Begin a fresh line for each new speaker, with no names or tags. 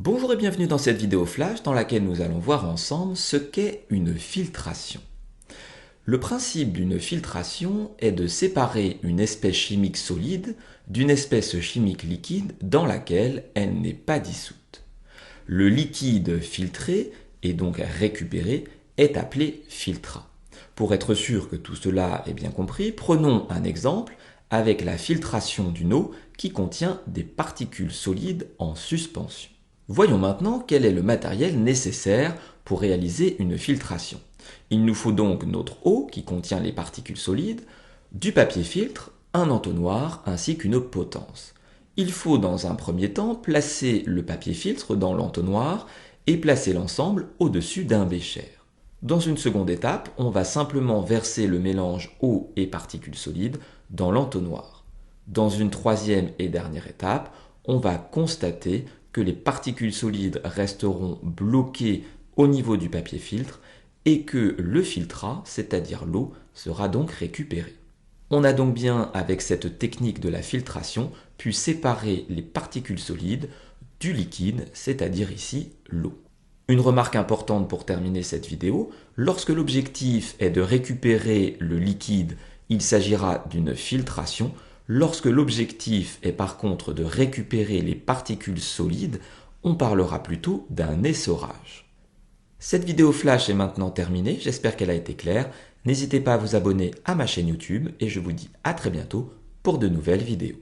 Bonjour et bienvenue dans cette vidéo flash dans laquelle nous allons voir ensemble ce qu'est une filtration. Le principe d'une filtration est de séparer une espèce chimique solide d'une espèce chimique liquide dans laquelle elle n'est pas dissoute. Le liquide filtré et donc récupéré est appelé filtrat. Pour être sûr que tout cela est bien compris, prenons un exemple avec la filtration d'une eau qui contient des particules solides en suspension. Voyons maintenant quel est le matériel nécessaire pour réaliser une filtration. Il nous faut donc notre eau qui contient les particules solides, du papier filtre, un entonnoir ainsi qu'une potence. Il faut dans un premier temps placer le papier filtre dans l'entonnoir et placer l'ensemble au-dessus d'un bécher. Dans une seconde étape, on va simplement verser le mélange eau et particules solides dans l'entonnoir. Dans une troisième et dernière étape, on va constater que les particules solides resteront bloquées au niveau du papier filtre et que le filtrat, c'est-à-dire l'eau, sera donc récupéré. On a donc bien, avec cette technique de la filtration, pu séparer les particules solides du liquide, c'est-à-dire ici l'eau. Une remarque importante pour terminer cette vidéo, lorsque l'objectif est de récupérer le liquide, il s'agira d'une filtration. Lorsque l'objectif est par contre de récupérer les particules solides, on parlera plutôt d'un essorage. Cette vidéo flash est maintenant terminée, j'espère qu'elle a été claire. N'hésitez pas à vous abonner à ma chaîne YouTube et je vous dis à très bientôt pour de nouvelles vidéos.